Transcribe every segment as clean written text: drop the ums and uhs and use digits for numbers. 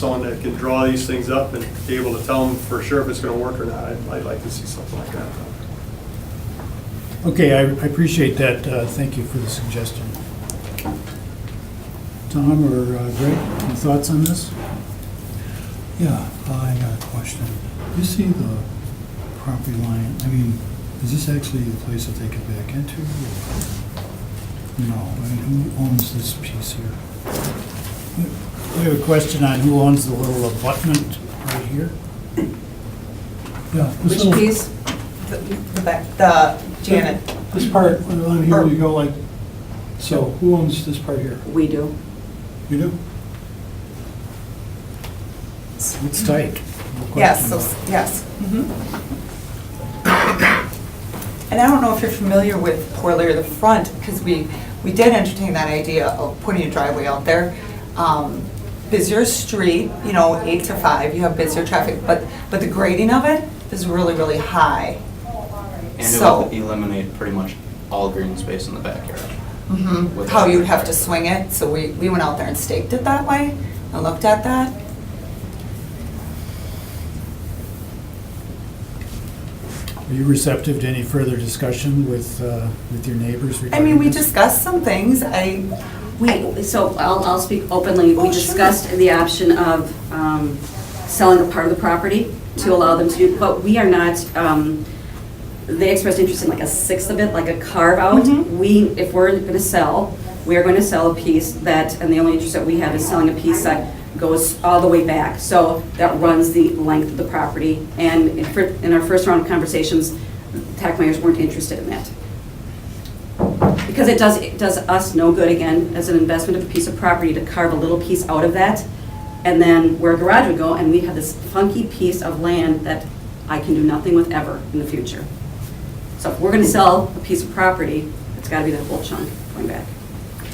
someone that can draw these things up and be able to tell them for sure if it's gonna work or not. I'd like to see something like that. Okay, I appreciate that. Thank you for the suggestion. Tom or Greg, any thoughts on this? Yeah, I got a question. You see the property line, I mean, is this actually the place that they can back into? or- No, I mean, who owns this piece here? We have a question on who owns the little abutment right here. Yeah. this Which little- piece? The back, the Janet. This part, on here, you go like, so who owns this part here? We do. You do? It's tight. No Yes, question so, about it. yes. And I don't know if you're familiar with Port Lear, the front, because we did entertain that idea of putting a driveway out there. Busier street, 8 to 5, you have busier traffic, but the grading of it is really, really high. And it So- would eliminate pretty much all green space in the backyard. Mhm. How you'd have to swing it, so we went out there and staked it that way and looked at that. Are you receptive to any further discussion with your neighbors I regarding mean, we this? discussed some things, So I'll speak openly. Oh, We sure. discussed the option of selling a part of the property to allow them to do, but we are not, they expressed interest in like a sixth of it, like a carve-out. Mhm. If we're going to sell, we are going to sell a piece that, and the only interest that we have is selling a piece that goes all the way back. So that runs the length of the property. And in our first round of conversations, taxpayers weren't interested in that. Because it does us no good, again, as an investment of a piece of property, to carve a little piece out of that, and then where a garage would go, and we have this funky piece of land that I can do nothing with ever in the future. So if we're gonna sell a piece of property, it's gotta be that whole chunk going back.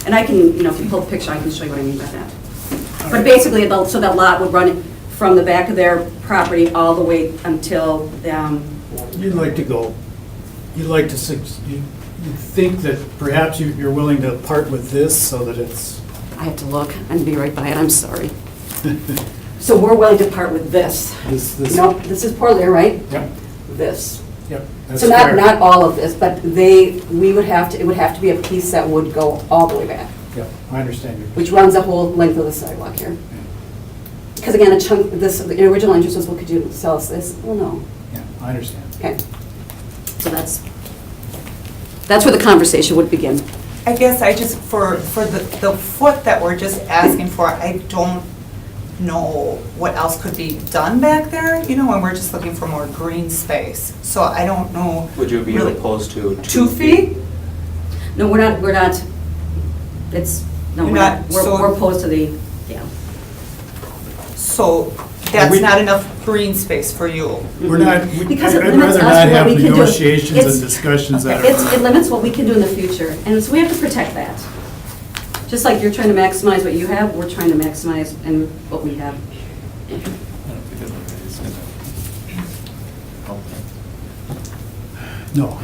And I can, if you pull the picture, I can show you what I mean by that. But basically, so that lot would run from the back of their property all the way until, You'd like to go, you'd like to, you think that perhaps you're willing to part with this so that it's, I have to look and be right by it, I'm sorry. So we're willing to part with this. this. Nope, this is Port Lear, right? Yep, This. yep. That's So not, fair. not all of this, but it would have to be a piece that would go all the way back, Yep, I understand you. which runs the whole length of the sidewalk here. Because again, a chunk, the original interest was, well, could you sell us this? Well, no. Yeah, I understand. Okay. So that's where the conversation would begin. I guess I just, for the foot that we're just asking for, I don't know what else could be done back there, and we're just looking for more green space. So I don't know. Would you be really- opposed to 2 feet? No, we're not, it's, no, You're we're not- not, so- we're opposed to the, yeah. So that's not enough green space for you. We're not, Because it I'd limits rather us not to what have we can do. negotiations It's- and discussions that It are. limits what we can do in the future, and so we have to protect that. Just like you're trying to maximize what you have, we're trying to maximize and what we have. No.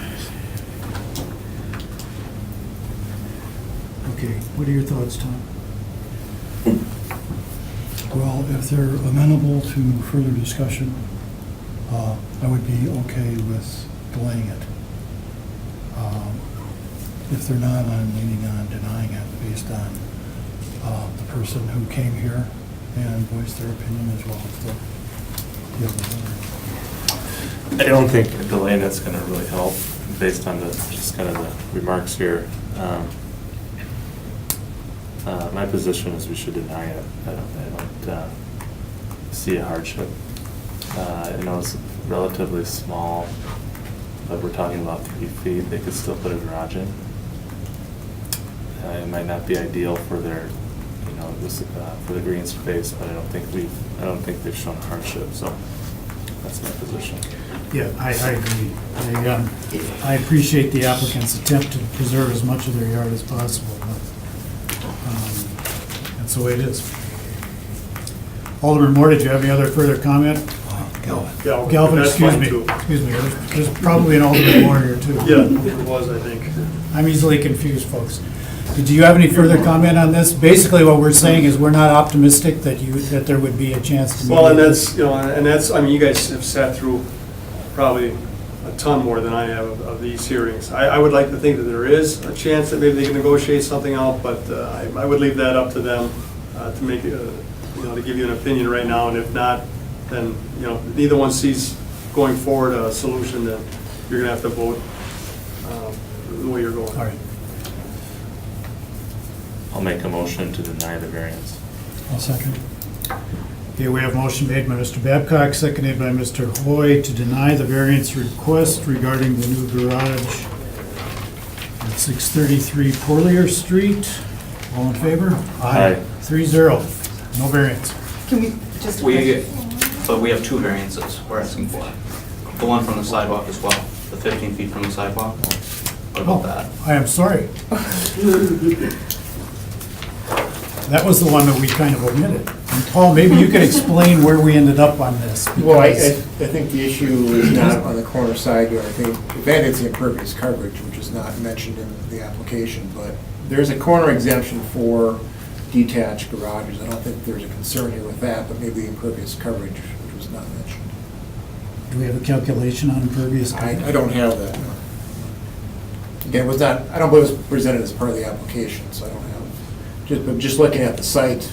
Okay, what are your thoughts, Tom? Well, if they're amenable to further discussion, I would be okay with delaying it. If they're not, I'm leaning on denying it based on the person who came here and voiced their opinion as well as the other. I don't think delaying it's going to really help, based on just kind of the remarks here. My position is we should deny it. I don't see a hardship. I know it's relatively small, but we're talking about 3 feet. They could still put a garage in. It might not be ideal for their, for the green space, but I don't think they've shown a hardship. So that's my position. Yeah, I agree. I appreciate the applicant's attempt to preserve as much of their yard as possible, but that's the way it is. Alderman Moore, did you have any other further comment? Galvin, That's excuse fine, me. too. Excuse me, there's probably an Alderman Moore here too. Yeah, it was, I think. I'm easily confused, folks. Did you have any further comment on this? Basically, what we're saying is we're not optimistic that there would be a chance to. Well, and mediate that's, you know, and that's, I mean, you guys have sat through probably a ton more than I have of these hearings. I would like to think that there is a chance that maybe they can negotiate something out, but I would leave that up to them to make, you know, to give you an opinion right now, and if not, then, you know, neither one sees going forward a solution, then you're gonna have to vote the way you're going. All right, I'll make a motion to deny the variance. I'll second. okay, we have motion made by Mr. Babcock, seconded by Mr. Hoy to deny the variance request regarding the new garage at 633 Porlier Street. All in favor? Aye. 3-0, no variance. Can we just? But we have two variances we're asking for. The one from the sidewalk as well, the 15 feet from the sidewalk. What about that? I am sorry. That was the one that we kind of omitted. And Paul, maybe you could explain where we ended up on this. Well, I because- think the issue is not on the corner side yard. I think that is the impervious coverage, which is not mentioned in the application, but there's a corner exemption for detached garages. I don't think there's a concern here with that, but maybe the impervious coverage, which was not mentioned. Do we have a calculation on impervious coverage? I don't have that, no. Again, it was not, I don't believe it was presented as part of the application, so I don't have, but just looking at the site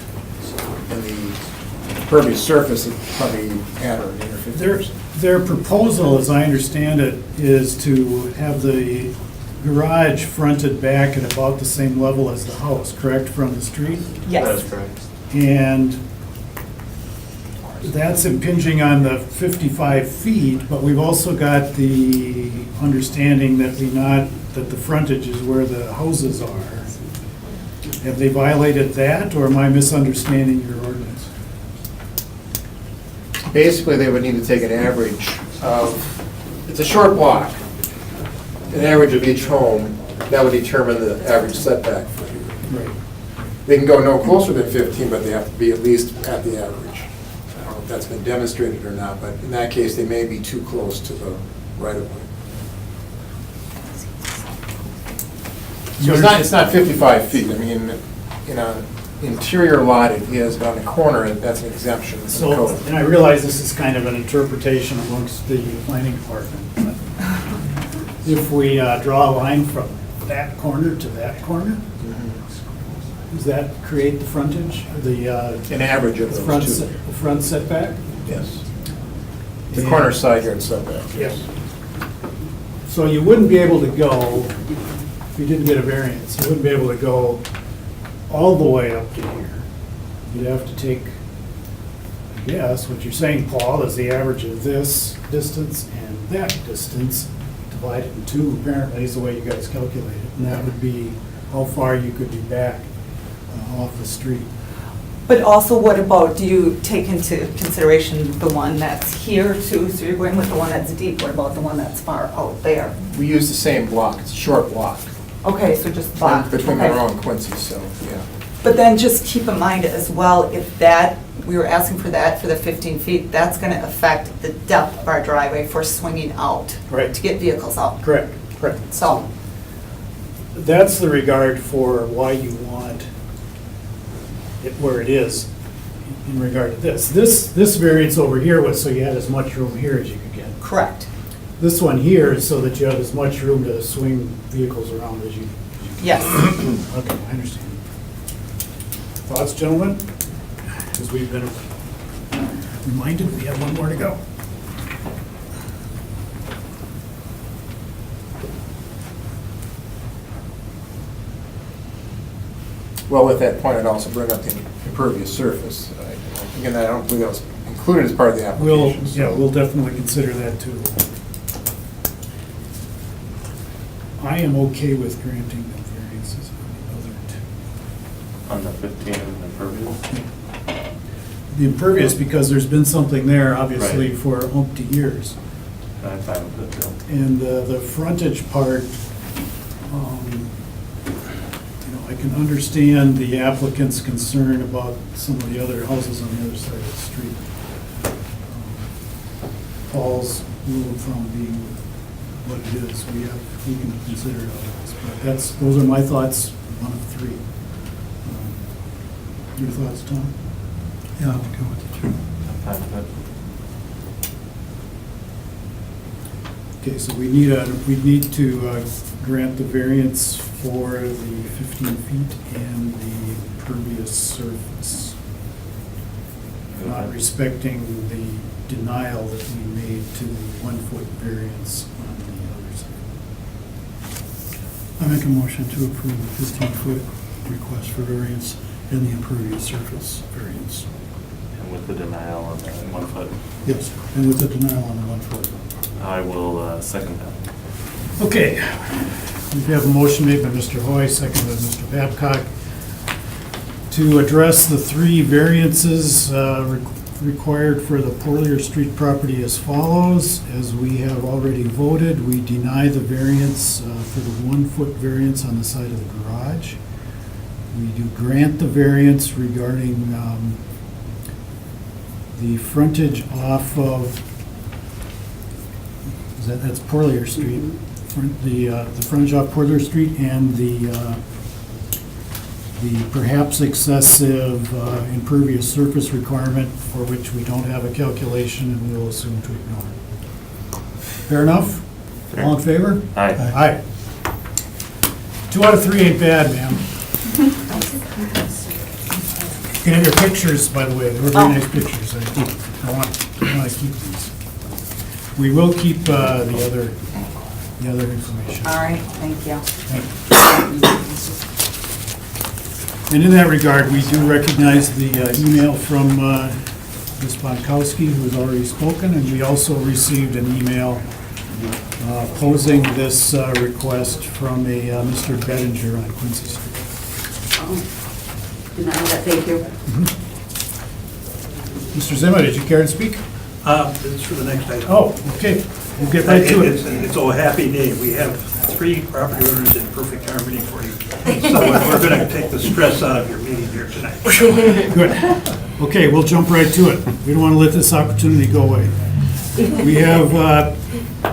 and the impervious surface, it probably add or interfere. Their proposal, as I understand it, is to have the garage fronted back at about the same level as the house, correct, from the street? That is Yes. correct. And that's impinging on the 55 feet, but we've also got the understanding that that the frontage is where the houses are. Have they violated that, or am I misunderstanding your ordinance? Basically, they would need to take an average of, it's a short block, an average of each home, that would determine the average setback for you. Right. They can go no closer than 15, but they have to be at least at the average. I don't know if that's been demonstrated or not, but in that case, they may be too close to the right-of-way. So it's not 55 feet. I mean, in an interior lot, it is, but on the corner, that's an exemption in the So, code. and I realize this is kind of an interpretation amongst the planning department, but if we draw a line from that corner to that corner, does that create the frontage, or the An average of front, those two. the front setback? Yes. The corner side yard setback, yes. So you wouldn't be able to go, if you didn't get a variance, you wouldn't be able to go all the way up to here. You'd have to take, I guess, what you're saying, Paul, is the average of this distance and that distance, divide it in two, apparently, is the way you guys calculate it. And that would be how far you could be back off the street. But also, what about, do you take into consideration the one that's here too? So you're going with the one that's deep, what about the one that's far out there? We use the same block, it's a short block. Okay, so just block. Between okay. Monroe and Quincy, so, yeah. But then just keep in mind as well, if that, we were asking for that for the 15 feet, that's gonna affect the depth of our driveway for swinging out. Right. To get vehicles out. Correct, correct. So, That's the regard for why you want it where it is in regard to this. This variance over here was so you had as much room here as you could get. correct. This one here is so that you have as much room to swing vehicles around as you. Yes. Okay, I understand. Thoughts, gentlemen? Because we've been reminded we have one more to go. Well, at that point, I'd also bring up the impervious surface. Again, I don't believe that was included as part of the We'll, application. so- yeah, we'll definitely consider that too. I am okay with granting the variances on the other two. On the 15 impervious? The impervious, because there's been something there, obviously, Right. for umpty years. I'm fine with it, too. And the frontage part, I can understand the applicant's concern about some of the other houses on the other side of the street. Paul's rule of thumb being what it is, we can consider it otherwise. But those are my thoughts one of three. Your thoughts, Tom? Yeah, I'll go with the two. I'm fine with Okay, so we need to grant the variance for the 15 feet and the impervious surface, it. not respecting the denial that we made to the 1-foot variance on the other side. I make a motion to approve the 15-foot request for variance and the impervious surface variance. And with the denial on the 1 foot, Yes, and with the denial on the 1 foot. I will second that. Okay, we have a motion made by Mr. Hoy, seconded by Mr. Babcock, to address the three variances required for the Porlier Street property as follows. As we have already voted, we deny the variance for the 1-foot variance on the side of the garage. We do grant the variance regarding the frontage off of, that's Porlier Street, the frontage off Porlier Street, and the perhaps excessive impervious surface requirement for which we don't have a calculation and we'll assume to ignore. Fair enough? Fair. All in favor? Aye. Aye. 2 out of 3 ain't bad, ma'am. You can have your pictures, by the way, they were very nice pictures. I want to keep these. We will keep the other information. All right, thank you. And in that regard, we do recognize the email from Ms. Bonkowski, who has already spoken, and we also received an email posing this request from a Mr. Bettinger on Quincy Street. Did not know that, thank you. Mr. Zima, did you care to speak? It's for the next item. Oh, okay, we'll get right to it. It's a happy day. We have 3 property owners in perfect harmony for you. So we're going to take the stress out of your meeting here tonight. Good. Okay, we'll jump right to it. We don't want to let this opportunity go away. We have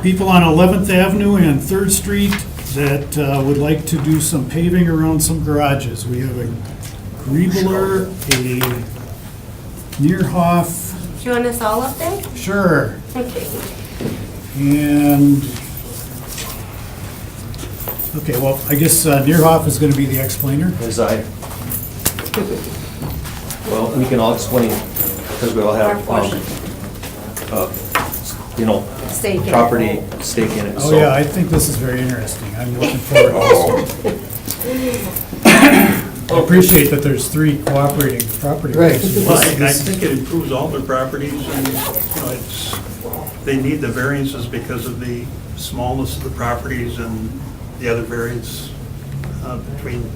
people on 11th Avenue and 3rd Street that would like to do some paving around some garages. We have a Griebler, a Neerhoff, Do you want us all up there? sure, Okay. and, okay, well, I guess Neerhoff is going to be the explainer. As I, well, we can all explain, because we all have, Stake in it. property stake in it. Oh, So yeah, I think this is very interesting. I'm looking forward to this. I appreciate that there's 3 cooperating property owners. Well, I think it improves all their properties, and, they need the variances because of the smallness of the properties, and the other variance between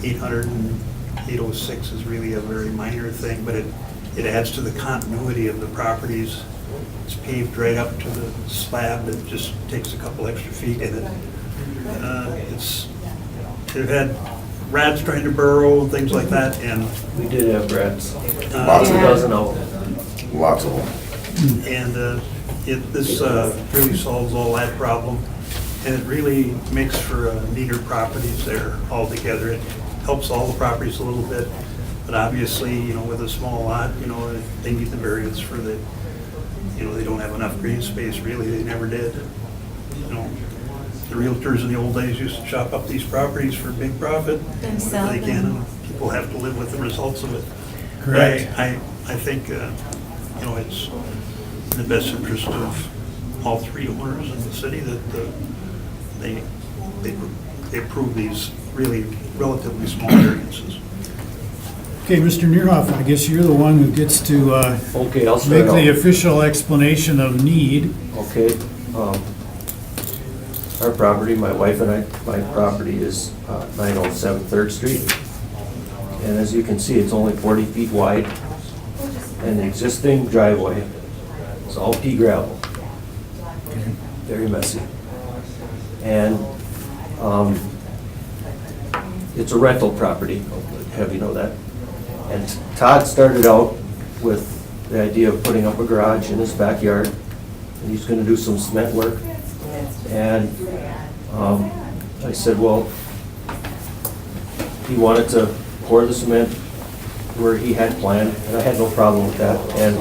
800 and 806 is really a very minor thing, but it adds to the continuity of the properties. It's paved right up to the slab, it just takes a couple extra feet, and they've had rats trying to burrow and things like that, and we did have rats, Lots a of dozen out. Lots of them. this really solves all that problem, and it really makes for neater properties there altogether. It helps all the properties a little bit, but obviously, with a small lot, they need the variance for the, they don't have enough green space, really, they never did. The realtors in the old days used to chop up these properties for big profit, And whatever sell they can, them. and people have to live with the results of it. Correct. I think, it's in the best interest of all 3 owners in the city that they approve these really relatively small variances. Okay, Mr. Neerhoff, I guess you're the one who gets to Okay, I'll make start the out. official explanation of need. Okay, our property, my wife and I, my property is 907 3rd Street. And as you can see, it's only 40 feet wide. And the existing driveway is all pea gravel. Very messy. And it's a rental property, I'll have you know that. And Todd started out with the idea of putting up a garage in his backyard, and he's gonna do some cement work. And I said, well, he wanted to pour the cement where he had planned, and I had no problem with that. And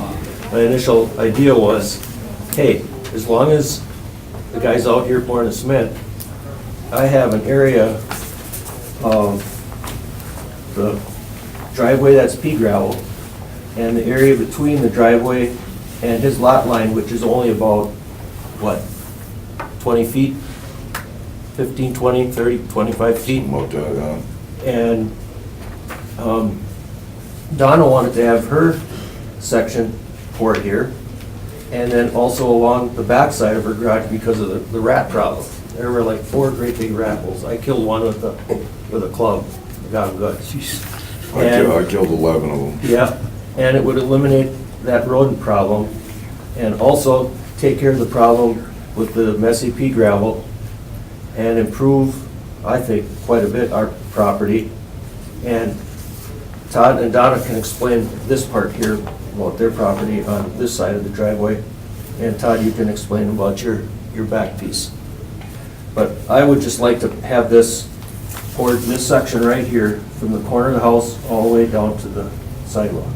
my initial idea was, hey, as long as the guy's out here pouring the cement, I have an area of the driveway that's pea gravel, and the area between the driveway and his lot line, which is only about, what, 20 feet? 15, 20, 30, 25 feet? And Donna wanted to have her section poured here, and then also along the backside of her garage because of the rat problem. There were like 4 great big rat holes. I killed one with a club. I got him good. I killed 11 of them. Yeah, and it would eliminate that rodent problem and also take care of the problem with the messy pea gravel and improve, I think, quite a bit our property. And Todd and Donna can explain this part here about their property on this side of the driveway. And Todd, you can explain about your back piece. But I would just like to have this poured, this section right here, from the corner of the house all the way down to the sidewalk.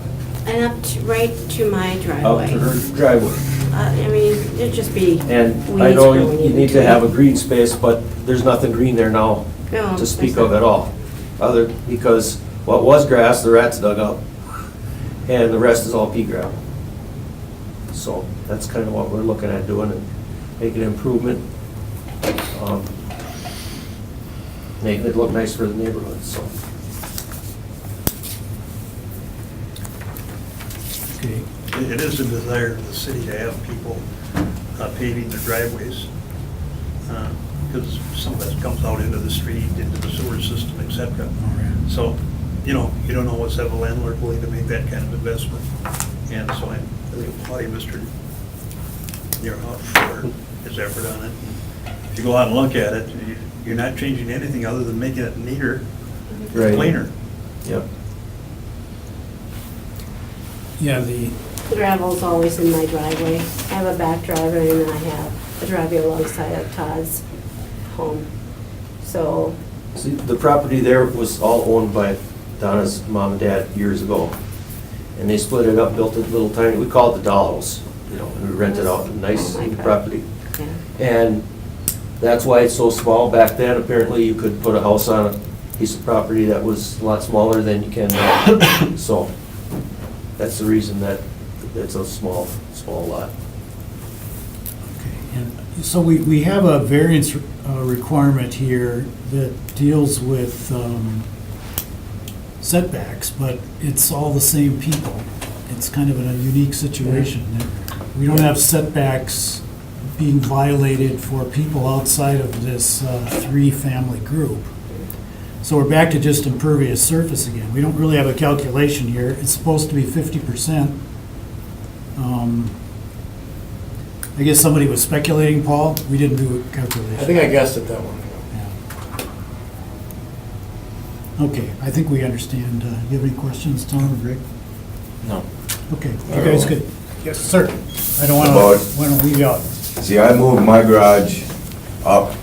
And up to, right to my Up driveway. to her driveway. I mean, it'd just be And weeds I know growing you in need to have a between. green space, but there's nothing green there now No, to speak there's of at all. Because what was grass, the rats dug up, and the rest is all pea gravel. So that's kind of what we're looking at doing, and making an improvement, making it look nice for the neighborhood, so. Okay. It is a desire of the city to have people paving their driveways, because some of that comes out into the street, into the sewer system, et cetera. So, you know, you don't always have a landlord willing to make that kind of investment. And so I really applaud you, Mr. Neerhoff, for his effort on it. If you go out and look at it, you're not changing anything other than making it neater, Right. cleaner. Yep. Yeah, the, Gravel's always in my driveway. I have a back driveway and then I have a driveway alongside of Todd's home. So, See, the property there was all owned by Donna's mom and dad years ago. And they split it up, built a little tiny, we call it the dollhouse, you know, and we rented out a nice Oh my God. property. yeah. And that's why it's so small. Back then, apparently, you could put a house on a piece of property that was a lot smaller than you can now. So that's the reason that it's a small lot. okay, and so we have a variance requirement here that deals with setbacks, but it's all the same people. It's kind of a unique situation. We don't have setbacks being violated for people outside of this 3-family group. So we're back to just impervious surface again. We don't really have a calculation here. It's supposed to be 50%. I guess somebody was speculating, Paul. We didn't do a calculation. I think I guessed at that one. Yeah. Okay, I think we understand. You have any questions, Tom or Greg? No. Okay, you guys could, yes, sir. I don't About- want to leave you out. See, I moved my garage up.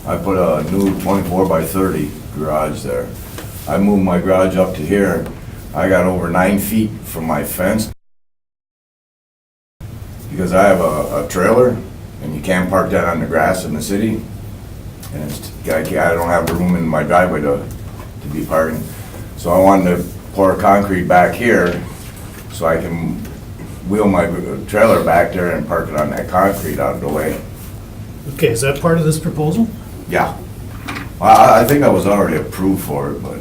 I put a new 24 by 30 garage there. I moved my garage up to here. I got over 9 feet from my fence. Because I have a trailer, and you can't park that on the grass in the city. And it's, I don't have room in my driveway to be parking. So I wanted to pour concrete back here so I can wheel my trailer back there and park it on that concrete out of the way. Okay, is that part of this proposal? Yeah. I think I was already approved for it, but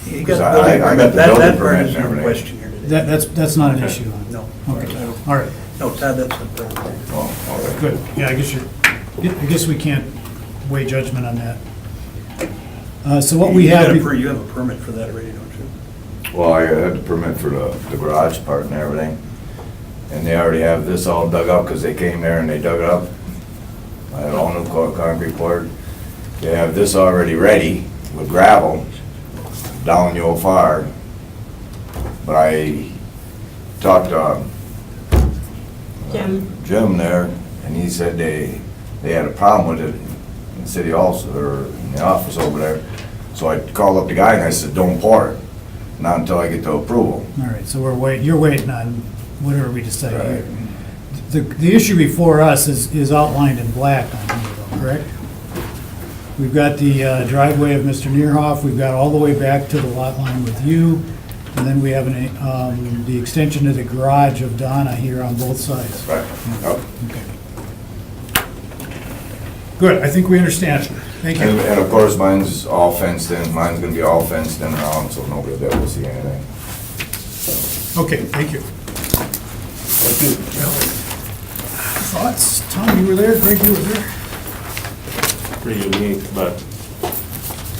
You Because got the building I got permit. the That building part permit is and no everything. question here today. That's not an issue. No. Okay, all right, No, Todd, that's the problem. oh, okay. good. Yeah, I guess we can't weigh judgment on that. So what we You got have. you have a permit for that already, don't you? Well, I had the permit for the garage part and everything. And they already have this all dug up because they came there and they dug it up. I had all new concrete poured. They have this already ready with gravel down the old fire. But I talked to Jim. Jim there, and he said they had a problem with it. in City Hall, or in the office over there. So I called up the guy and I said, don't pour it, not until I get the approval. All right, so you're waiting on whatever we decide Right. here. The issue before us is outlined in black on here, though, correct? We've got the driveway of Mr. Neerhoff, we've got all the way back to the lot line with you, and then we have the extension of the garage of Donna here on both sides. Right. Yep. Okay. Good, I think we understand. Thank you. And of course, mine's all fenced in, mine's gonna be all fenced in around, so nobody will be able to see anything. Okay, thank you. Thank you. Thoughts? Tom, you were there, Greg, you were there? Pretty unique, but,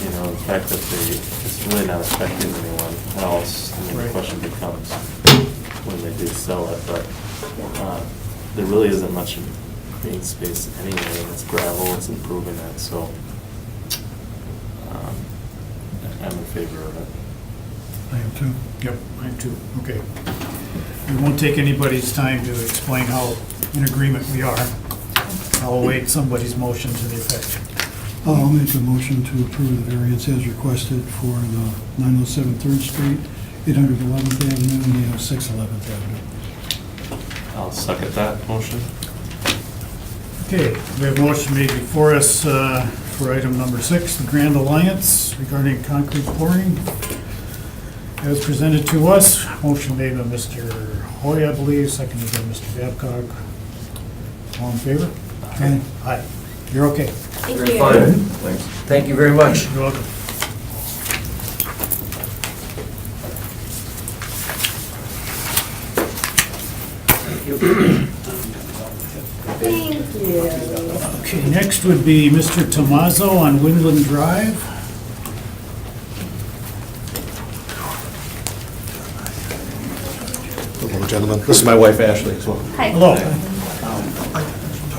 you know, the fact that it's really not affecting anyone else, I mean, the Right. question becomes when they do sell it, but there really isn't much green space anyway, it's gravel, it's improving it, so I'm in favor of it. I am too. Yep, I am too. Okay. We won't take anybody's time to explain how in agreement we are. I'll await somebody's motion to the effect. I'll make a motion to approve the variance as requested for the 907 3rd Street, 811th Avenue, and 806 11th Avenue. I'll second that motion. Okay, we have a motion made before us for item number 6, the Grand Alliance regarding concrete pouring. As presented to us, motion made by Mr. Hoy, I believe, seconded by Mr. Babcock. All in favor? Aye. Aye. You're okay. Thank Very you. fine. Thanks. Thank you very much. You're welcome. Thank you. Okay, next would be Mr. Tomaso on Windland Drive. Hello, gentlemen. This is my wife Ashley as well. Hi. Hello.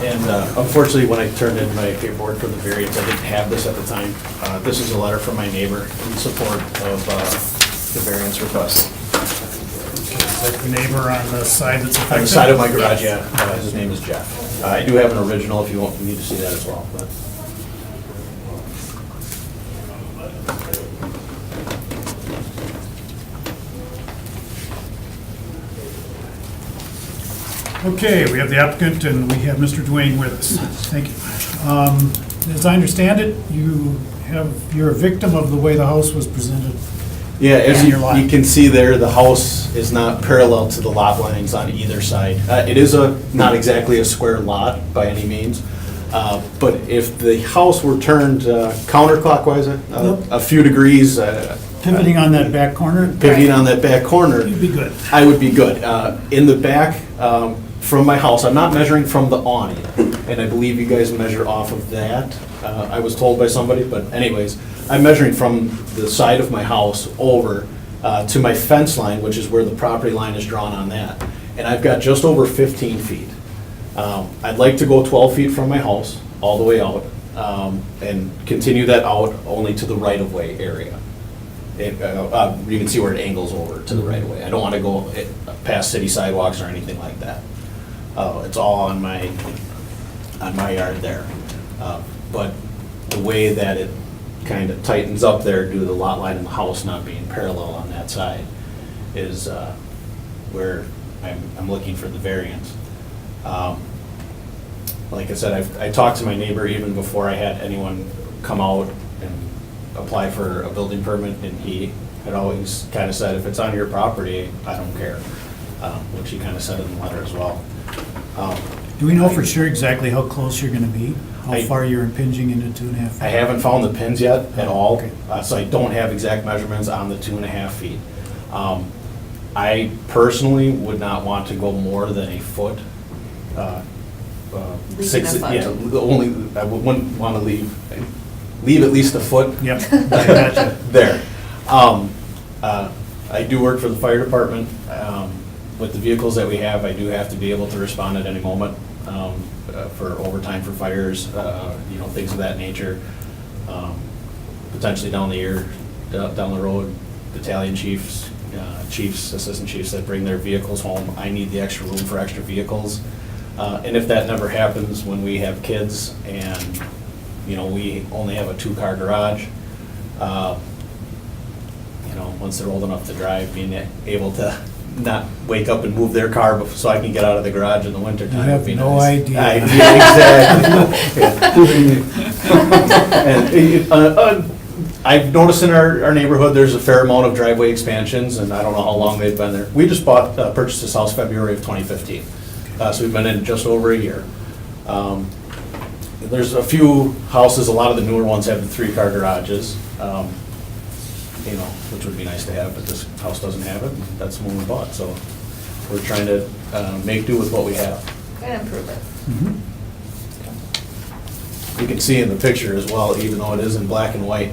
And unfortunately, when I turned in my paperwork for the variance, I didn't have this at the time. This is a letter from my neighbor in support of the variance request. Is that the neighbor on the side that's affected? On the side of my garage, yeah. His name is Jeff. I do have an original if you need to see that as well. But Okay, we have the applicant and we have Mr. Dwayne with us. Thank you. As I understand it, you're a victim of the way the house was presented. yeah, as And your lot. you can see there, the house is not parallel to the lot lines on either side. It is not exactly a square lot by any means, but if the house were turned counterclockwise a few degrees, Pivoting on that back corner, pivoting on that back corner, you'd be good. I would be good. In the back, from my house, I'm not measuring from the awning, and I believe you guys measure off of that. I was told by somebody, but anyways, I'm measuring from the side of my house over to my fence line, which is where the property line is drawn on that. And I've got just over 15 feet. I'd like to go 12 feet from my house, all the way out, and continue that out only to the right-of-way area. You can see where it angles over to the right-of-way. I don't want to go past city sidewalks or anything like that. It's all on my yard there. But the way that it kind of tightens up there due to the lot line and the house not being parallel on that side is where I'm looking for the variance. Like I said, I talked to my neighbor even before I had anyone come out and apply for a building permit, and he had always kind of said, if it's on your property, I don't care, which he kind of said in the letter as well. Do we know for sure exactly how close you're gonna be? How I- far you're impinging into 2.5 feet? I haven't found the pins yet at all, Okay. so I don't have exact measurements on the 2.5 feet. I personally would not want to go more than a foot. Leaving a foot. Yeah, I wouldn't want to leave at least a foot. Yep, I gotcha. There. I do work for the fire department. With the vehicles that we have, I do have to be able to respond at any moment for overtime for fires, things of that nature. Potentially down the road, battalion chiefs, chiefs, assistant chiefs that bring their vehicles home. I need the extra room for extra vehicles. And if that never happens, when we have kids and we only have a 2-car garage. Once they're old enough to drive, being able to not wake up and move their car so I can get out of the garage in the winter You time have would be no nice. idea. Exactly. I've noticed in our neighborhood, there's a fair amount of driveway expansions, and I don't know how long they've been there. We just purchased this house February of 2015, so we've been in just over a year. There's a few houses, a lot of the newer ones have the 3-car garages, which would be nice to have, but this house doesn't have it, and that's the one we bought, so we're trying to make do with what we have. And improve it. You can see in the picture as well, even though it is in black and white,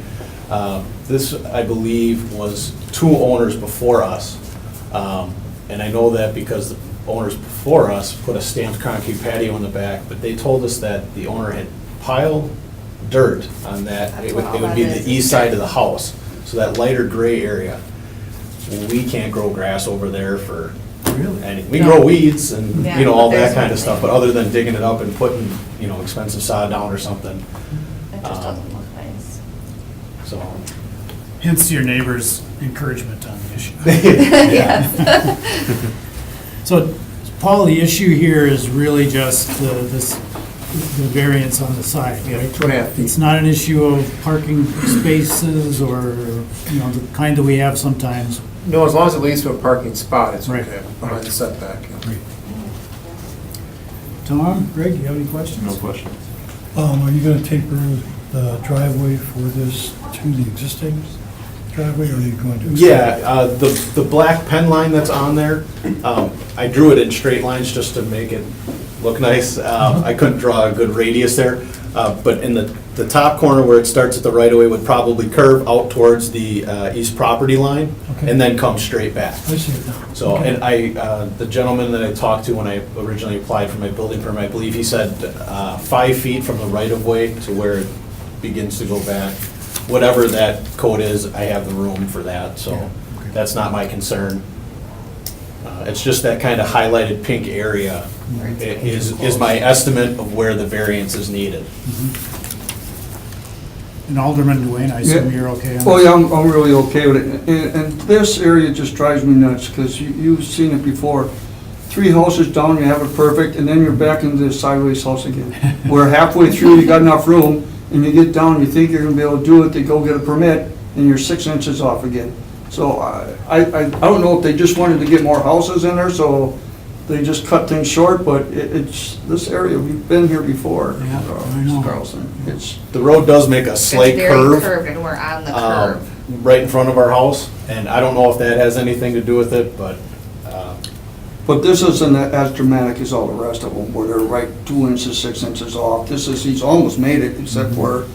this, I believe, was 2 owners before us. And I know that because the owners before us put a stamped concrete patio in the back, but they told us that the owner had piled dirt on that. That's It what would all be that the is. east side of the house, so that lighter gray area. We can't grow grass over there for anything. We grow weeds and, Yeah, all but that there's kind of nothing. stuff, but other than digging it up and putting, expensive sod down or something. It just doesn't look nice. So, Hence your neighbor's encouragement on the issue. Yes. So, Paul, the issue here is really just the variance on the side, right? 2.5 feet. It's not an issue of parking spaces or, the kind that we have sometimes. No, as long as it leads to a parking spot, it's Right. okay, behind the setback. yeah. Tom, Greg, you have any questions? No questions. Are you gonna taper the driveway for this to the existing driveway, or are you going to? yeah, the black pen line that's on there, I drew it in straight lines just to make it look nice. I couldn't draw a good radius there, but in the top corner where it starts at the right of way would probably curve out towards the east property line Okay. and then come straight back. I see it now. So, Okay. and the gentleman that I talked to when I originally applied for my building permit, I believe he said 5 feet from the right of way to where it begins to go back. Whatever that code is, I have the room for that, so that's not my concern. It's just that kind of highlighted pink area is my estimate of where the variance is needed. And Alderman Dwayne, I assume Yeah. you're okay on this? Oh, yeah, I'm really okay with it. And this area just drives me nuts, because you've seen it before. 3 houses down, you have it perfect, and then you're back into the sideways house again. Where halfway through, you got enough room, and you get down, you think you're gonna be able to do it, they go get a permit, and you're 6 inches off again. So I don't know if they just wanted to get more houses in there, so they just cut things short, but it's, this area, we've been here before. Yeah, I know. Mr. Carlson. It's, The road does make a slight It's very curve. curved and we're on the um, curve. right in front of our house, and I don't know if that has anything to do with it, but, But this isn't as dramatic as all the rest of them, where they're right 2 inches, 6 inches off. This is, he's almost made it, except for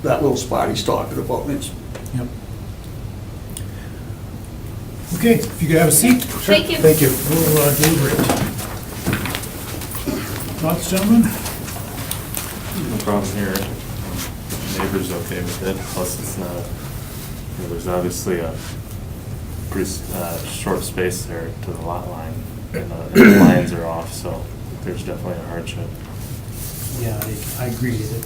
that little spot he's talking about. It's, Yep. Okay, if you could have a seat. Thank you. thank you. We'll deliberate. Thoughts, gentlemen? No problem here. Neighbor's okay with it, plus it's not, there's obviously a pretty short space there to the lot line, and the lines are off, so there's definitely a hardship. Yeah, I agree that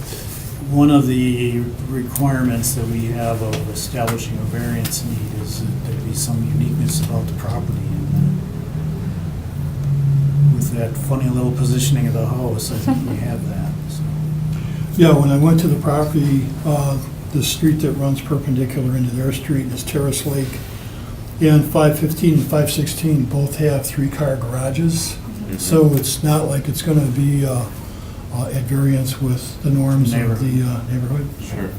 one of the requirements that we have of establishing a variance need is that there be some uniqueness about the property. And with that funny little positioning of the house, I think we have that, so. Yeah, when I went to the property, the street that runs perpendicular into their street is Terrace Lake, and 515 and 516 both have 3-car garages, so it's not like it's gonna be at variance with the norms of the neighborhood. Sure.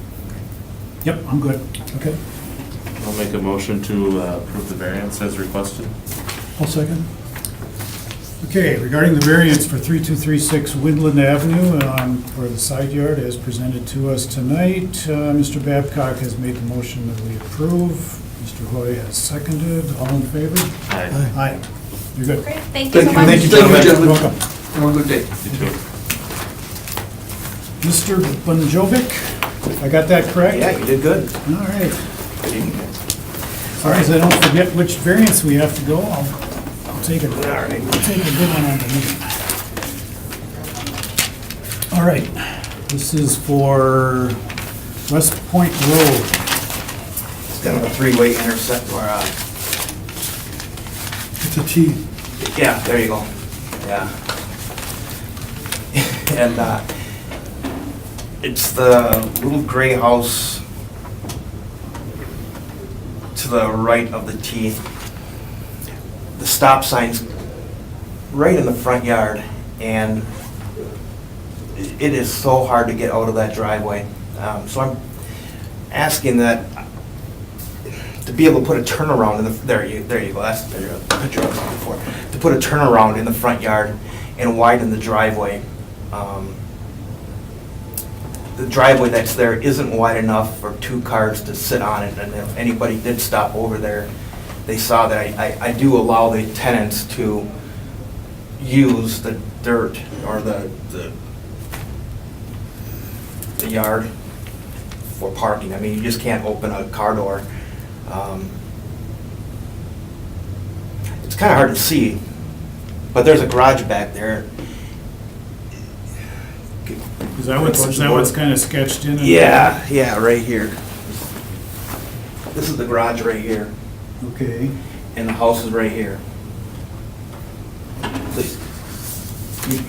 Yep, I'm good. Okay, I'll make a motion to approve the variance as requested. I'll second. Okay, regarding the variance for 3236 Woodland Avenue for the side yard as presented to us tonight, Mr. Babcock has made the motion that we approve. Mr. Hoy has seconded. All in favor? Aye. Aye. You're good. Great, thank you so much. Thank you, gentlemen. You're welcome. have a good day. You too. Mr. Bonjovic, I got that correct? Yeah, you did good. All right. As long as I don't forget which variance we have to go, I'll take it. All right, we'll take a good one on the meeting. All right, This is for West Point Road. It's kind of a three-way intersect, or, It's a T. yeah, there you go, yeah. And, it's the little gray house to the right of the T. The stop sign's right in the front yard, and it is so hard to get out of that driveway. So I'm asking that, to be able to put a turnaround in the, there you go, that's the picture I was looking for. To put a turnaround in the front yard and widen the driveway. The driveway that's there isn't wide enough for two cars to sit on it, and if anybody did stop over there, they saw that I do allow the tenants to use the dirt or the yard for parking. I mean, you just can't open a car door. It's kind of hard to see, but there's a garage back there. Is that what's kind of sketched in? Yeah, right here. This is the garage right here, Okay. and the house is right here.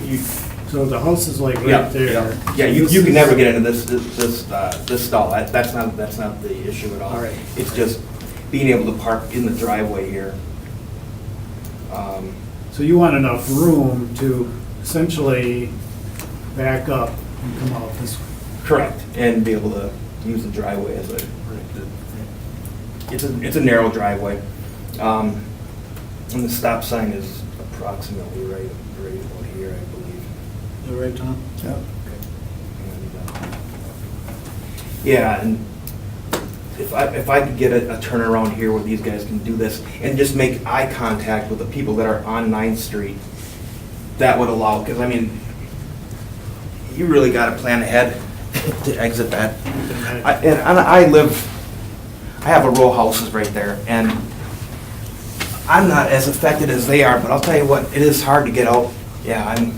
You, So the house is like yeah, right there. yeah, you can never get into this stall. That's not the issue at all. All right. It's just being able to park in the driveway here. So you want enough room to essentially back up and come out this way? Correct, and be able to use the driveway as a, it's a narrow driveway. And the stop sign is approximately right about here, I believe. Is that right, Tom? Yeah. And, yeah, and if I could get a turnaround here where these guys can do this and just make eye contact with the people that are on 9th Street, that would allow, because I mean, you really got to plan ahead to exit that. And I have a row of houses right there, and I'm not as affected as they are, but I'll tell you what, it is hard to get out. Yeah, I'm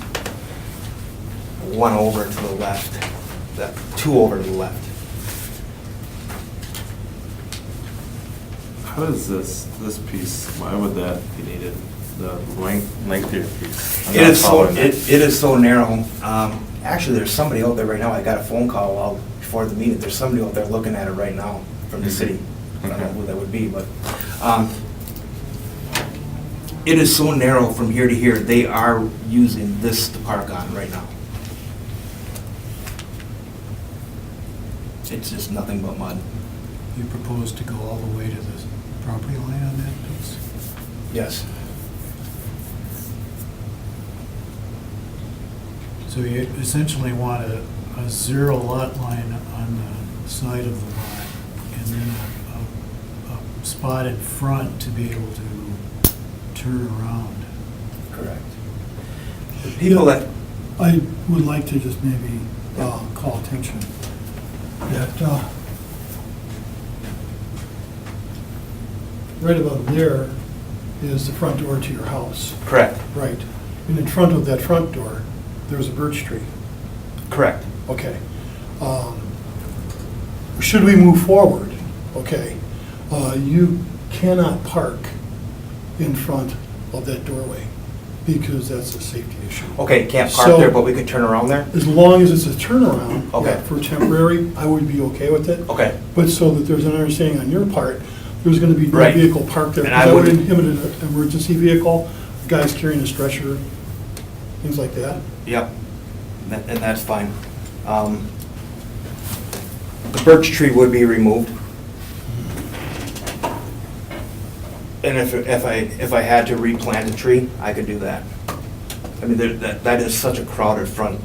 one over to the left, two over to the left. How does this piece, why would that be needed? The lengthier piece? I'm It not is so, following that. it is so narrow. Actually, there's somebody out there right now, I got a phone call before the meeting, there's somebody out there looking at it right now from the city. I don't know who that would be, but, it is so narrow from here to here, they are using this to park on right now. It's just nothing but mud. You propose to go all the way to the property line on that piece? Yes. So you essentially want a zero lot line on the side of the lot, and then a spot in front to be able to turn around. Correct. The people that, I would like to just maybe call attention that right about there is the front door to your house. correct, Right. And in front of that front door, there's a birch tree. correct. Okay. Should we move forward, okay, you cannot park in front of that doorway because that's a safety issue. Okay, can't park So- there, but we could turn around there? As long as it's a turnaround. Okay. yeah, For temporary, I would be okay with it. Okay. But so that there's an understanding on your part, there's gonna be no Right. vehicle parked there. And Because I that would would- inhibit an emergency vehicle, guys carrying a stretcher, things like that. Yep, and that's fine. The birch tree would be removed. And if I had to replant a tree, I could do that. I mean, that is such a crowded front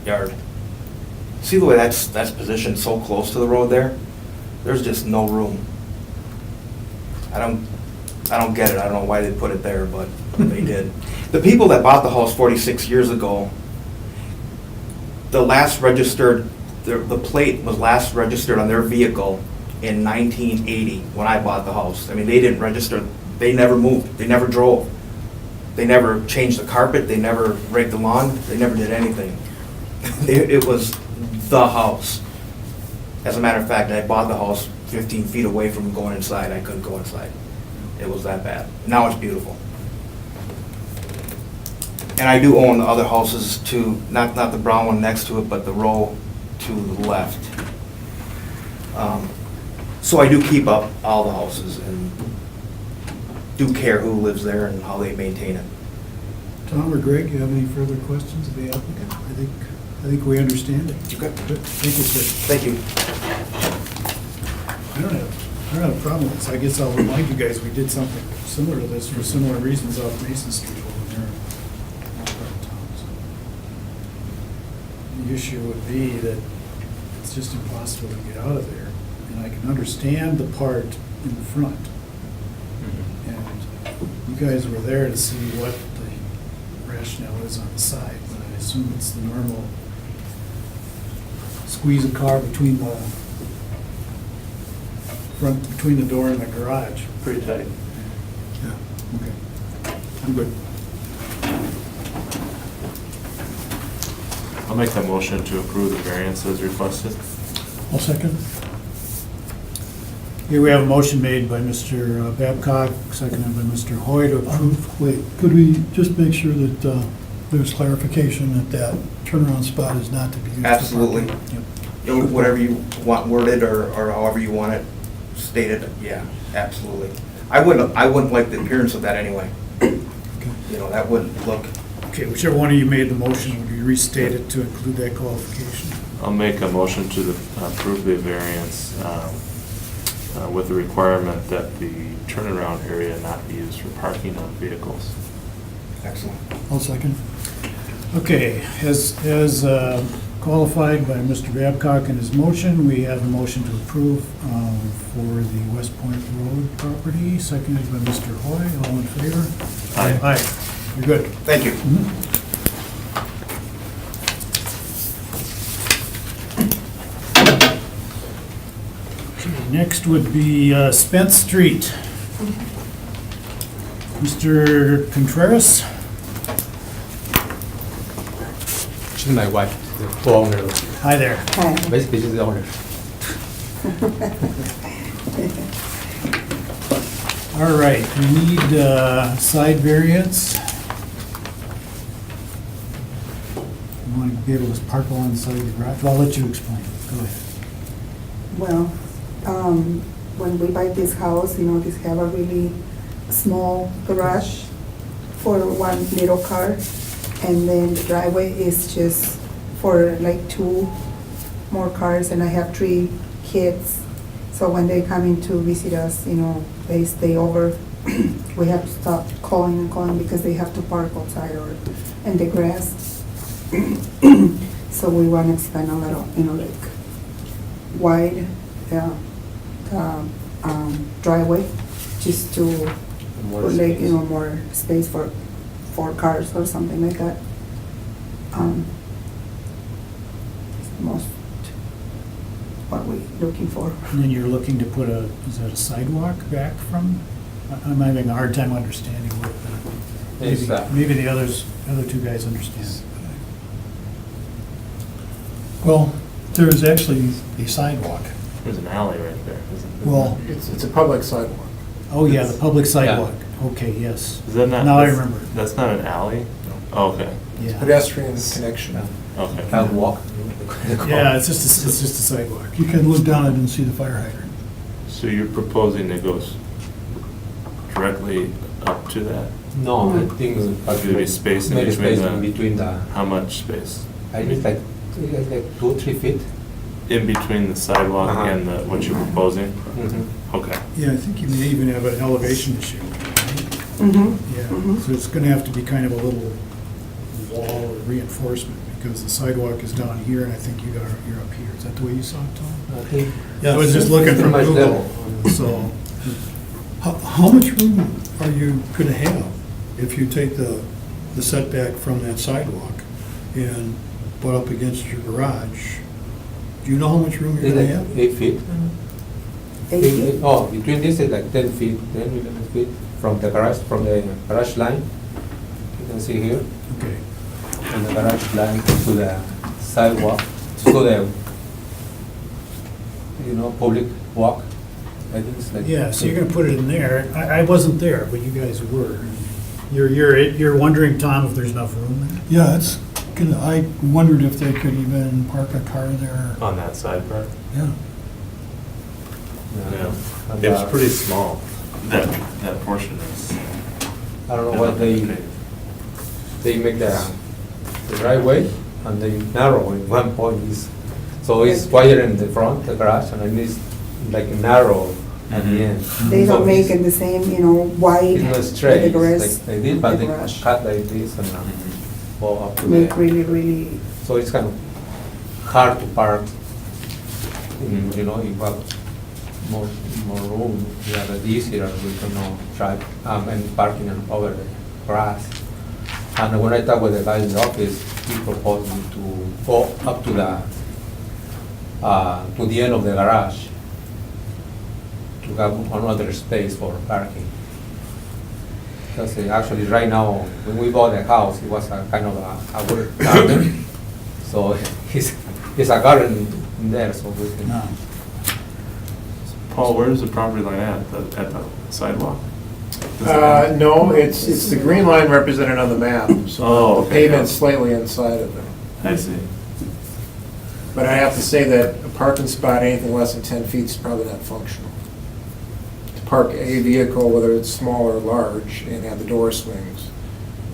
yard. See the way that's positioned so close to the road there? There's just no room. I don't get it, I don't know why they put it there, but they did. The people that bought the house 46 years ago, the last registered, the plate was last registered on their vehicle in 1980, when I bought the house. I mean, they didn't register, they never moved, they never drove. They never changed the carpet, they never raked the lawn, they never did anything. It was the house. As a matter of fact, I bought the house 15 feet away from going inside. I couldn't go inside. It was that bad. Now it's beautiful. And I do own the other houses too, not the brown one next to it, but the row to the left. So I do keep up all the houses and do care who lives there and how they maintain it. Tom or Greg, you have any further questions of the applicant? I think we understand it. Okay. Good. Thank you, sir. Thank you. I don't have a problem with this. I guess I'll remind you guys, we did something similar to this for similar reasons off Mason Street over there. in part of town, so. The issue would be that it's just impossible to get out of there. And I can understand the part in the front. And you guys were there to see what the rationale is on the side, but I assume it's the normal squeeze a car between the front, between the door and the garage. Pretty tight. Yeah, okay. I'm good. I'll make the motion to approve the variance as requested. I'll second. Here we have a motion made by Mr. Babcock, seconded by Mr. Hoy to approve. Wait, could we just make sure that there's clarification that that turnaround spot is not to be used for parking? Absolutely. Yep. You know, whatever you want worded or however you want it stated, yeah, absolutely. I wouldn't like the appearance of that anyway. You know, that wouldn't look, Okay, whichever one of you made the motion, would you restate it to include that qualification? I'll make a motion to approve the variance with the requirement that the turnaround area not be used for parking of vehicles. excellent. I'll second. Okay, as qualified by Mr. Babcock in his motion, we have a motion to approve for the West Point Road property, seconded by Mr. Hoy. All in favor? Aye. Aye. You're good. Thank you. Okay, next would be Spence Street. Mr. Contreras? She's my wife, the co-owner. Hi there. Basically, she's the owner. All right, we need side variance. You want to be able to park alongside the garage? I'll let you explain. Go ahead. Well, when we buy this house, this have a really small garage for one little car, and then the driveway is just for like 2 more cars, and I have 3 kids. So when they come in to visit us, they stay over. We have to stop calling and calling because they have to park outside or in the grass. So we want to expand a little, like wide driveway, just to put like, more space for 4 cars or something like that. It's most what we're looking for. And then you're looking to put is that a sidewalk back from? I'm having a hard time understanding what, Yes, maybe the other 2 guys understand. Well, there's actually a sidewalk. There's an alley right there, isn't there? Well, It's a public sidewalk. Oh, yeah, the public sidewalk. Okay, yes. Is that not? Now I that's- remember. That's not an alley? Oh, okay, Yeah. Pedestrian connection. okay. Can walk. Yeah, it's just a sidewalk. you can look down it and see the fire hydrant. So you're proposing it goes directly up to that? No, I think There's gonna be space in maybe between space in between the, How much space? I think like 2 or 3 feet. In between the sidewalk Uh-huh. and what you're proposing? Mhm. Okay. Yeah, I think you may even have an elevation issue. Mm-hmm. Yeah, so it's gonna have to be kind of a little wall or reinforcement, because the sidewalk is down here, and I think you're up here. Is that the way you saw it, Tom? I think. I was just looking from Pretty much Google, level. so, How much room are you gonna have if you take the setback from that sidewalk and put up against your garage? Do you know how much room you're It's gonna like have? 8 feet. 8 feet? Oh, between this is like 10 feet, 10, 11 feet from the garage line. You can see here, okay. from the garage line to the sidewalk. to the, public walk. I think it's like. Yeah, so you're gonna put it in there. I wasn't there, but you guys were. You're wondering, Tom, if there's enough room there? Yeah, I wondered if they could even park a car there. On that side part? Yeah. Yeah. And, It's pretty small, that portion is. I don't know what they make the driveway and they narrow in one point so it's wider in the front, the garage, and it's like narrow at the end. They So don't make it's- it the same, wide. It's not with straight, the grass, like they did, but the they garage. cut like this and go up to Make there. really, really, So it's kind of hard to park, you have more room, yeah, that's easier, we can drive, and parking over the grass. And when I talked with the guy in the office, he proposed me to go up to the end of the garage to have another space for parking. Because actually, right now, when we bought the house, it was a kind of a wood garden. So it's a garden in there, so we can. No. Paul, where is the property line at the sidewalk? No, it's the green line represented on the map, Oh, so okay. the pavement's slightly inside of it. I see. But I have to say that a parking spot, anything less than 10 feet is probably not functional. To park a vehicle, whether it's small or large, and have the door swings.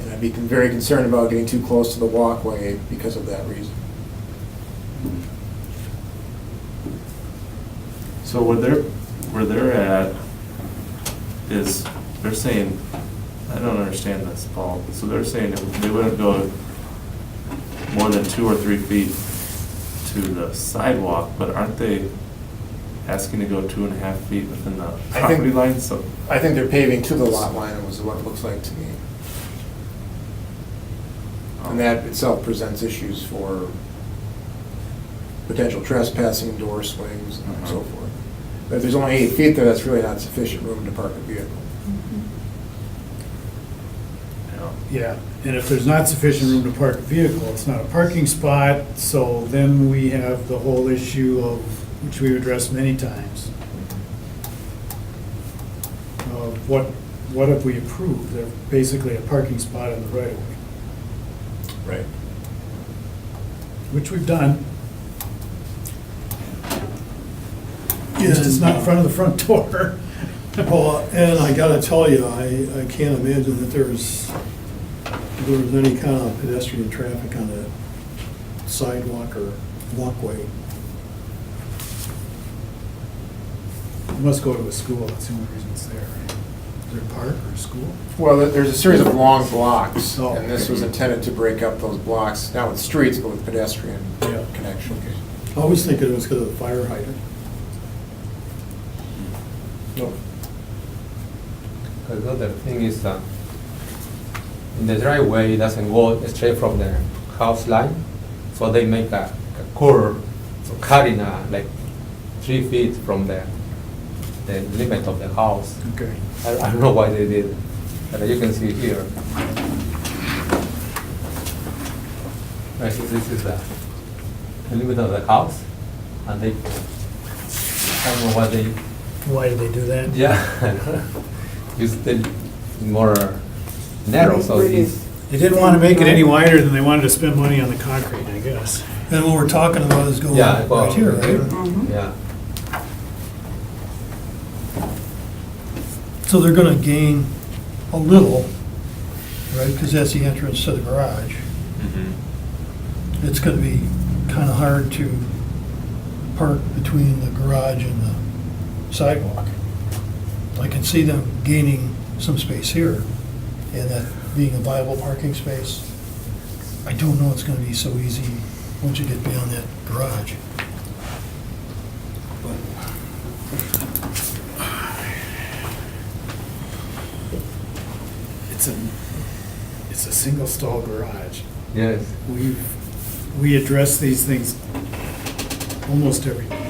And I'd be very concerned about getting too close to the walkway because of that reason. So where they're at is, they're saying, I don't understand this, Paul. So they're saying that they wouldn't go more than 2 or 3 feet to the sidewalk, but aren't they asking to go 2.5 feet within the property line? So I think they're paving to the lot line, was what it looks like to me. And that itself presents issues for potential trespassing, door swings, and so forth. But if there's only 8 feet there, that's really not sufficient room to park a vehicle. Yeah, and if there's not sufficient room to park a vehicle, it's not a parking spot, so then we have the whole issue of, which we've addressed many times, of what have we approved? They're basically a parking spot in the right of way, Right. which we've done. Just it's not in front of the front door. Well, and I gotta tell you, I can't imagine that there was any kind of pedestrian traffic on that sidewalk or walkway. It must go to a school, that's the only reason it's there. Is there a park or a school? Well, there's a series of long blocks, Oh. and this was intended to break up those blocks, not with streets, but with pedestrian Yeah. connections. I was thinking it was because of the fire hydrant. No. Because the other thing is that in the driveway, it doesn't go straight from the house line, so they make a curve, so cutting like 3 feet from the limit of the house. Okay. I don't know why they did it, but you can see here. Right, so this is the limit of the house, and they, I don't know why they, Why did they do that? yeah, use the more narrow, so it's. They didn't want to make it any wider than they wanted to spend money on the concrete, I guess. And what we're talking about is going Yeah, right here, right? Yeah. So they're gonna gain a little, right, because that's the entrance to the garage. It's gonna be kind of hard to park between the garage and the sidewalk. I can see them gaining some space here, and that being a viable parking space. I don't know it's gonna be so easy once you get beyond that garage. It's a single stall garage. Yes. We address these things almost every day.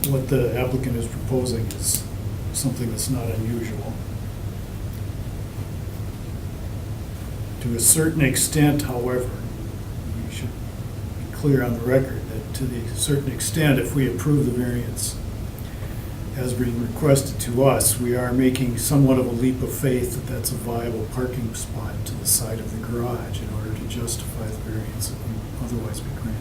What the applicant is proposing is something that's not unusual. To a certain extent, however, we should be clear on the record that to the certain extent, if we approve the variance as being requested to us, we are making somewhat of a leap of faith that that's a viable parking spot to the side of the garage in order to justify the variance that we would otherwise be granting.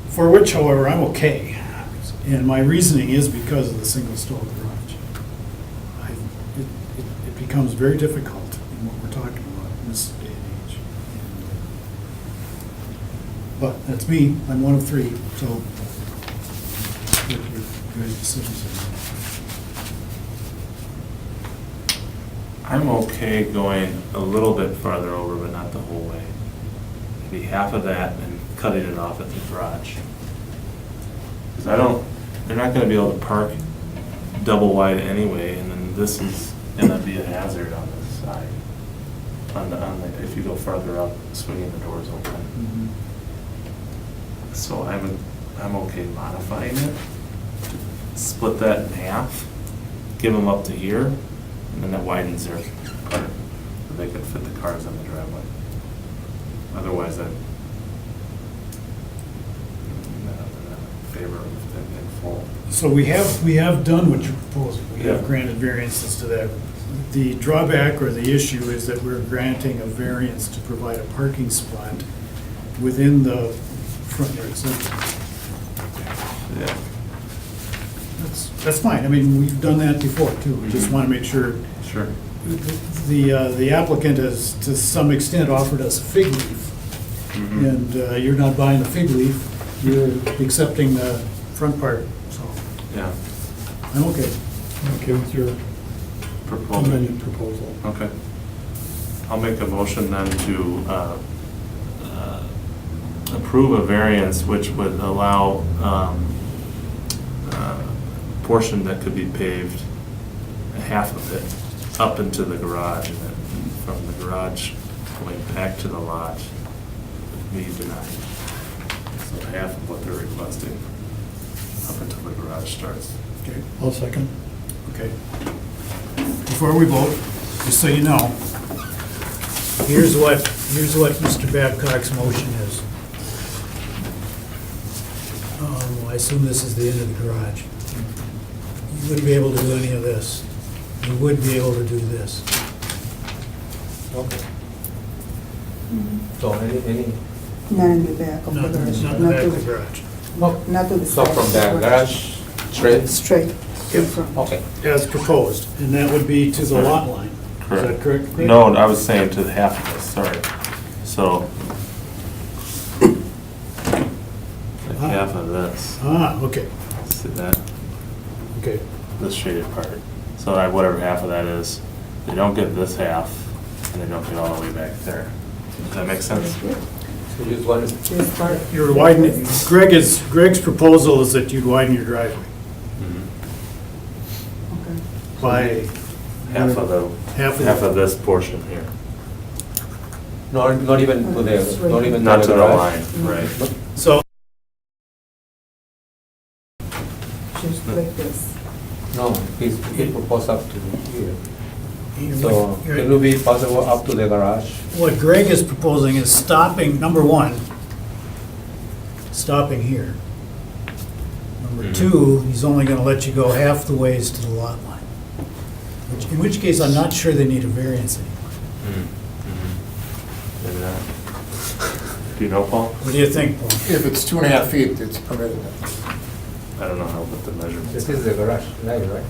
For which, however, I'm okay. And my reasoning is because of the single-stall garage. It becomes very difficult in what we're talking about in this day and age. But that's me, I'm one of three, so your guys' decisions. I'm okay going a little bit farther over, but not the whole way. Maybe half of that and cutting it off at the garage. Because they're not gonna be able to park double wide anyway, and then this is gonna be a hazard on this side. If you go farther up, swinging the doors open. So I'm okay modifying it. Split that in half, give them up to here, and then that widens their part, so they can fit the cars on the driveway. Otherwise, I'm not in favor of it in full. So we have done what you're proposing. We have Yeah. granted variances to that. The drawback or the issue is that we're granting a variance to provide a parking spot within the front yard setback. Yeah. That's fine. I mean, we've done that before too. We just want to make sure Sure. the applicant has to some extent offered us a fig leaf. And you're not buying the fig leaf, you're accepting the front part, so Yeah. I'm okay. Okay with your Proposal. amended proposal? Okay. I'll make a motion then to approve a variance which would allow portion that could be paved, half of it, up into the garage, and then from the garage going back to the lot, be denied. So half of what they're requesting, up until the garage starts. Okay. I'll second. Okay. Before we vote, just so you know, here's what Mr. Babcock's motion is. I assume this is the end of the garage. You wouldn't be able to do any of this. You would be able to do this. Okay. So any, Not in the back of the Not garage. not the back of the garage. Not to the so side. from of the garage straight? Straight. in front. Okay. As proposed, and that would be to the lot line. Is that correct? Greg? No, I was saying to the half of this, sorry. So, like half of this, Okay, see that, okay. this shaded part. So whatever half of that is, they don't get this half, and they don't get all the way back there. Does that make sense? So you just want to, This part. You're widening, Greg's proposal is that you'd widen your driveway Okay. by Half of this portion here. not even to the, not even Not to the garage? line, right. So, Just like this. No, he proposed up to here. So You're- it will be possible up to the garage? what Greg is proposing is stopping, number one, stopping here. Number two, he's only gonna let you go half the ways to the lot line. In which case, I'm not sure they need a variance anymore. Maybe not. Do you know, Paul? What do you think, Paul? If it's 2.5 feet, it's permitted. I don't know how, what the measurement This is. is the garage, right?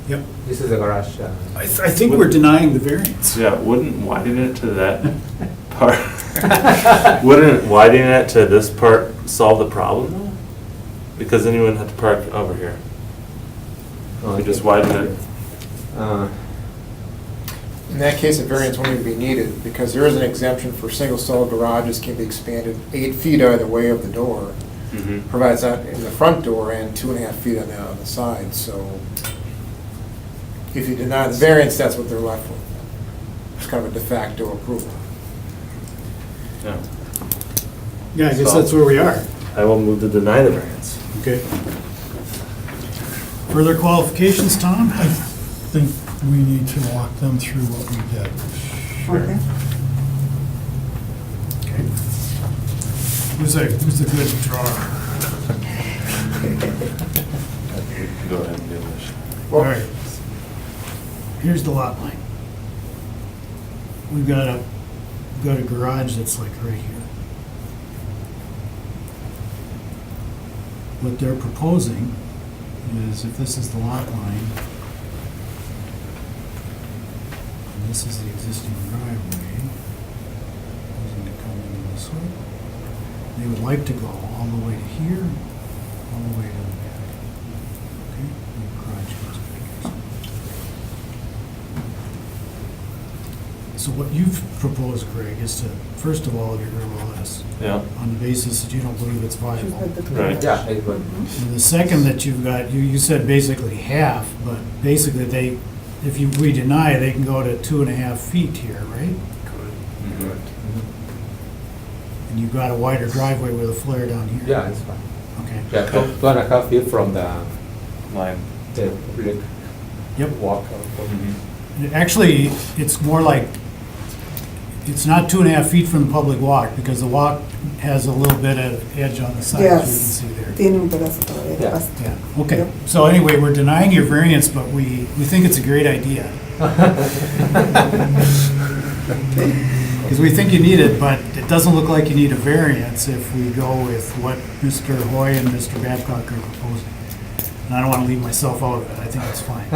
Yep. This is the garage. I think we're denying the variance. Yeah, wouldn't widening it to that part, wouldn't widening it to this part solve the problem though? Because then you wouldn't have to park over here. You just widen it. In that case, a variance won't even be needed, because there is an exemption for single-stall garages can be expanded 8 feet either way of the door, provides that in the front door and 2.5 feet on the side, so if you deny the variance, that's what they're left with. It's kind of a de facto approval. Yeah. Yeah, I guess that's where we are. I will move to deny the variance. Okay. Further qualifications, Tom? I think we need to walk them through what we did. Okay. Okay. Who's a good drawer? Go ahead and do this. All right. Here's the lot line. We've got a garage that's like right here. What they're proposing is if this is the lot line, and this is the existing driveway, going to come in this way, they would like to go all the way to here, all the way to the back. Okay, and the garage goes back here. So what you've proposed, Greg, is to, first of all, get rid of all this. Yeah. On the basis that you don't believe it's viable. Right. Yeah, it would. And the second that you've got, you said basically half, but basically they, if we deny, they can go to 2.5 feet here, right? Correct. And you've got a wider driveway with a flare down here. Yeah, it's fine. Okay. Yeah, 2.5 feet from the Line. brick Yep. walk. Actually, it's more like, it's not 2.5 feet from the public walk, because the walk has a little bit of edge on the side, as Yes. you can see there. Tiene un pedazo todavía. Yeah. bastante. Yeah, okay. So anyway, we're denying your variance, but we think it's a great idea. Because we think you need it, but it doesn't look like you need a variance if we go with what Mr. Hoy and Mr. Babcock are proposing. And I don't want to leave myself out of it, I think it's fine.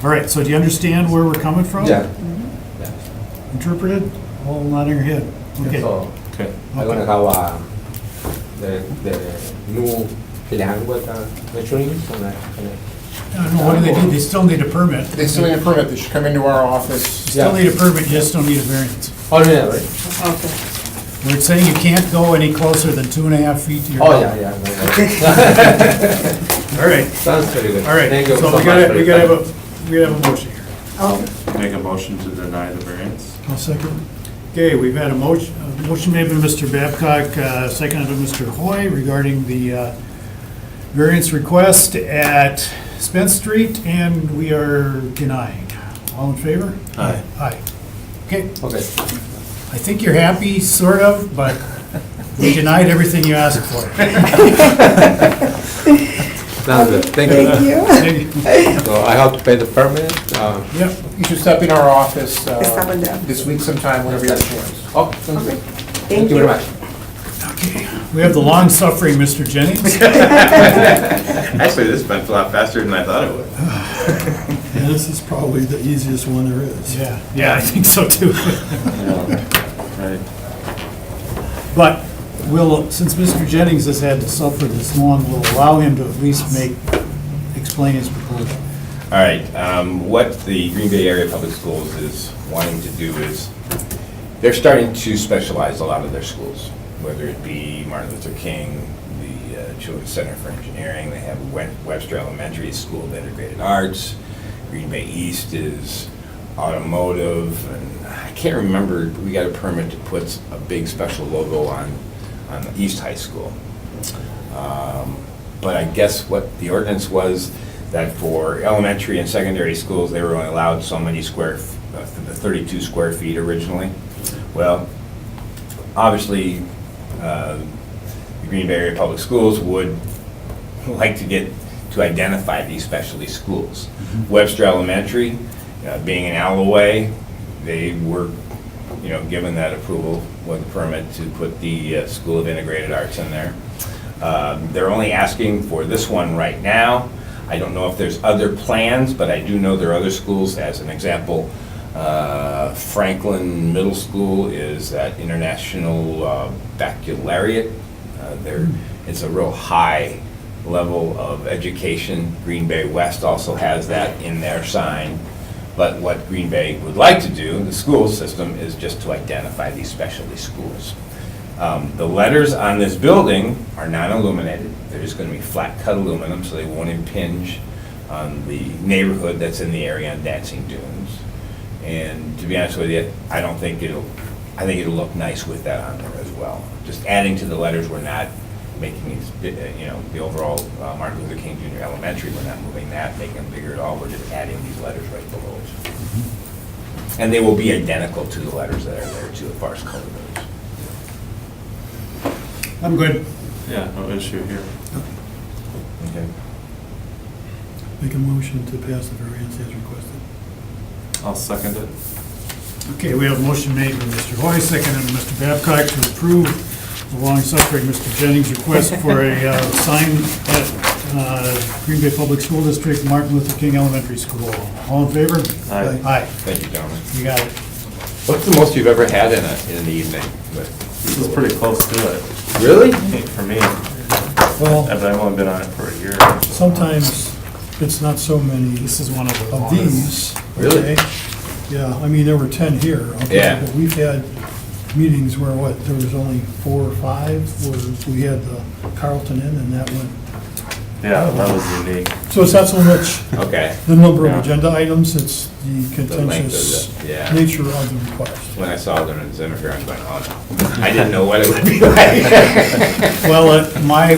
All right, so do you understand where we're coming from? Yeah. Interpreted? All nodding your head. Okay. So, Okay. I'm gonna have the new plan with the trees and I don't know, what do they do? They still need a permit. They still need a permit, they should come into our office. Still need a permit, you just don't need a variance. Oh, yeah, right? Okay. We're saying you can't go any closer than 2.5 feet to your. Oh, yeah. All right, Sounds very good. all right. Thank you So so we much. gotta, for we your gotta time. have a, we have a motion here. Oh, Make a motion to deny the variance. I'll second. Okay, we've had a motion made by Mr. Babcock, seconded by Mr. Hoy regarding the variance request at Spence Street, and we are denying. All in favor? Aye. Aye. Okay, Okay. I think you're happy, sort of, but we denied everything you asked for. Sounds good. Thank you. thank you. So I have to pay the permit? Yep. You should stop in our office Stop in there. this week sometime, whenever you have a chance. Oh, sounds good. Thank Thank you very much. Okay, we have the long-suffering Mr. Jennings. Actually, this went a lot faster than I thought it would. And this is probably the easiest one there is. Yeah, I think so too. Right. But we'll, since Mr. Jennings has had to suffer this long, we'll allow him to at least explain his proposal. All right, what the Green Bay Area Public Schools is wanting to do is, they're starting to specialize a lot of their schools, whether it be Martin Luther King, the Children's Center for Engineering, they have Webster Elementary School of Integrated Arts, Green Bay East is automotive, and I can't remember, we got a permit to put a big special logo on the East High School. But I guess what the ordinance was, that for elementary and secondary schools, they were only allowed so many the 32 square feet originally. Well, obviously, the Green Bay Area Public Schools would like to get to identify these specialty schools. Webster Elementary, being in Alloway, they were, given that approval with a permit to put the School of Integrated Arts in there. They're only asking for this one right now. I don't know if there's other plans, but I do know there are other schools. As an example, Franklin Middle School is at International Baccalaureate. It's a real high level of education. Green Bay West also has that in their sign. But what Green Bay would like to do, the school system, is just to identify these specialty schools. The letters on this building are non-illuminated. They're just going to be flat-cut aluminum, so they won't impinge on the neighborhood that's in the area on Dancing Dunes. And to be honest with you, I think it'll look nice with that on there as well. Just adding to the letters, we're not making it, the overall Martin Luther King Jr. Elementary, we're not moving that, making them bigger at all, we're just adding these letters right below it. And they will be identical to the letters that are there too, as far as color goes. I'm good. Yeah, no issue here. Okay. Make a motion to pass the variance as requested. I'll second it. Okay, we have a motion made by Mr. Hoy, seconded by Mr. Babcock to approve, along suffering Mr. Jennings' request for a sign at Green Bay Public School District, Martin Luther King Elementary School. All in favor? Aye. Aye. Thank you, gentlemen. You got it. What's the most you've ever had in the evening? This is pretty close to it. Really? For me. Well, But I've only been on it for a year. sometimes it's not so many This is one of the of longest. these. Really? okay? Yeah, I mean, there were 10 here. okay, Yeah. But we've had meetings where, there was only 4 or 5, where we had the Carlton in, and that went. Yeah, that was unique. So it's not so much Okay. the number of Yeah. agenda items, it's the length of contentious the- yeah. nature of the request. When I saw them in Zimmer here, I was going, oh no. I didn't know what it would be like. Well,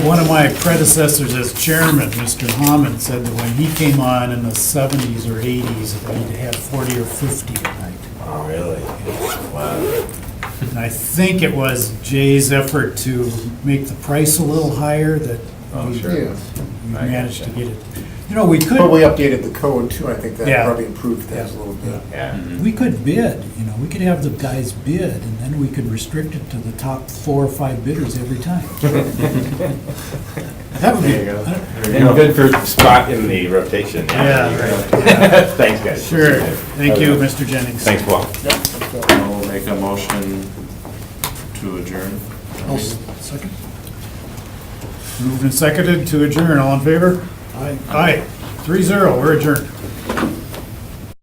one of my predecessors as chairman, Mr. Hammond, said that when he came on in the 70s or 80s, that he'd had 40 or 50 a night. Oh, really? Wow. And I think it was Jay's effort to make the price a little higher that Oh, we sure. we I managed to gotcha. get it. You know, we could. But we updated the code too, I think that Yeah. probably improved things a little bit. Yeah. We could bid, we could have the guys bid, and then we could restrict it to the top 4 or 5 bidders every time. That would be. There you go. And good for spot in the rotation. Yeah. Yeah. Thanks, guys. Sure. Thank you, Mr. Jennings. Thanks, Paul. I'll make a motion to adjourn. Second? Moved and seconded to adjourn. All in favor? Aye. Aye. 3-0, we're adjourned.